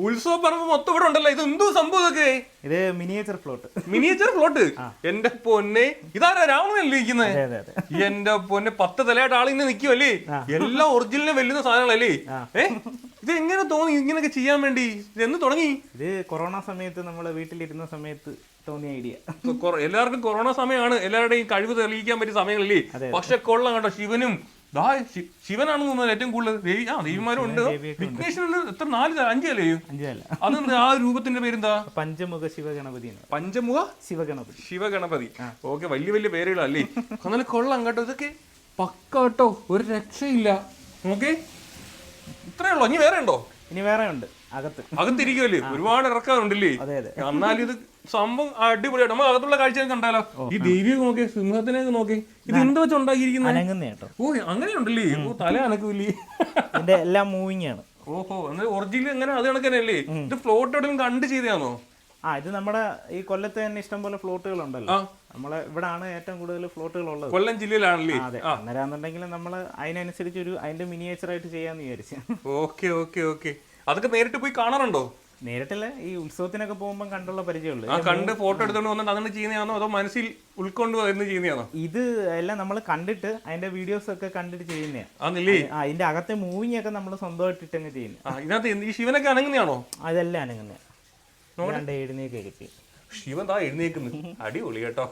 ഉത്സവ പറമ്പ് മൊത്തം ഇവിടെ ഉണ്ടല്ലോ. ഇത് എന്തോ സംഭവം ഇതൊക്കെ? ഇത് മിനിയേച്ചർ ഫ്ലോട്ട്. Miniature float. എന്റെ പൊന്നെ, ഇതാരാ രാമനല്ലേ ഇരിക്കുന്നത്? അതെ അതെ. എന്റെ പൊന്നെ, 10 തലയായിട്ട് ആളിങ്ങനെ നിൽക്കുവല്ലേ? എല്ലാം ഒറിജിനലിനെ വെല്ലുന്ന സാധനങ്ങളല്ലേ? ഇത് എങ്ങനെ തോന്നി ഇങ്ങനെയൊക്കെ ചെയ്യാൻ വേണ്ടി? എന്ന് തുടങ്ങി? ഇത് കൊറോണ സമയത്ത് നമ്മള് വീട്ടിലിരുന്ന സമയത്ത് തോന്നിയ ഐഡിയ. എല്ലാവർക്കും കൊറോണ സമയമാണ്, എല്ലാവരുടെയും കഴിവ് തെളിയിക്കാൻ പറ്റിയ സമയങ്ങളല്ലേ? പക്ഷെ കൊള്ളാം കേട്ടോ. ശിവനും ശിവനാണെന്ന് തോന്നുന്നത് ഏറ്റവും കൂടുതൽ. ദേവിമാരും ഉണ്ട്. വിഘ്നേശ്വരന് എത്ര 4 5 അല്ലേ? 5 അല്ല. അതെന്താ ആ രൂപത്തിന്റെ പേരെന്താ? പഞ്ചമുഖ ശിവഗണപതി. പഞ്ചമുഖ ശിവഗണപതി. ശിവഗണപതി. ഓക്കെ, വലിയ വലിയ പേരുകളല്ലേ? എന്നാലും കൊള്ളാം കേട്ടോ. ഇതൊക്കെ പക്ക കേട്ടോ, ഒരു രക്ഷയില്ല. ഓക്കെ, ഇത്രേ ഉള്ളോ? ഇനി വേറെ ഉണ്ടോ? ഇനി വേറെ ഉണ്ട് അകത്തിരിക്കുമല്ലേ? ഒരുപാട് ഇറക്കാറുണ്ടല്ലേ? എന്നാലും ഇത് സംഭവം അടിപൊളിയായിട്ട് നമ്മൾ അകത്തുള്ള കാഴ്ച കണ്ടാലോ. ഈ ദേവിയെ നോക്കി, സിംഹത്തിനെ നോക്കി. ഇത് എന്താ വെച്ച് ഉണ്ടാക്കിയിരിക്കുന്നത്? ഓ, അങ്ങനെയുണ്ടല്ലേ? ഓ, തല അനക്കൂല്ലേ? ഇതിന്റെ എല്ലാം മൂവിങ് ആണ്. ഓഹോ, എന്നാൽ ഒറിജിനൽ എങ്ങനെ അത് കണക്കല്ലേ? ഇത് ഫ്ലോട്ട് എവിടെയും കണ്ട് ചെയ്താണോ? ഇത് നമ്മുടെ ഈ കൊല്ലത്ത് തന്നെ ഇഷ്ടംപോലെ ഫ്ലോട്ടുകൾ ഉണ്ടല്ലോ. നമ്മളെ ഇവിടാണ് ഏറ്റവും കൂടുതൽ ഫ്ലോട്ടുകൾ ഉള്ളത്. കൊല്ലം ജില്ലയിലാണല്ലേ? അതെ. അന്നേരാന്നുണ്ടെങ്കിൽ നമ്മള് അതിനനുസരിച്ച് അതിന്റെ മിനിയേച്ചർ ആയിട്ട് ചെയ്യാന്ന് വിചാരിച്ചു. Okay okay okay. അതൊക്കെ നേരിട്ട് പോയി കാണാറുണ്ടോ? നേരിട്ടല്ല, ഈ ഉത്സവത്തിനൊക്കെ പോകുമ്പോൾ കണ്ടുള്ള പരിചയമുള്ളൂ. കണ്ട് ഫോട്ടോ എടുത്തോണ്ട് വന്നിട്ട് അങ്ങനെ ചെയ്യുന്നതാണോ അതോ മനസ്സിൽ ഉൾക്കൊണ്ട് വരുന്ന ചെയ്യുന്നതാണോ? ഇത് എല്ലാം നമ്മൾ കണ്ടിട്ട് അതിന്റെ വീഡിയോസ് ഒക്കെ കണ്ടിട്ട് ചെയ്യുന്നതാണ്. അതിന്റെ അകത്തെ മൂവിങ് ഒക്കെ നമ്മൾ സ്വന്തമായിട്ട് ഇട്ടങ്ങ് ചെയ്യുന്നത്. ഇതിനകത്ത് ഈ ശിവനൊക്കെ അനങ്ങുന്നതാണോ? അതെല്ലാം അനങ്ങുന്നതാണ്. എഴുന്നേക്ക് കിട്ടി. ശിവൻ എഴുന്നേക്കുന്നു. അടിപൊളി കേട്ടോ.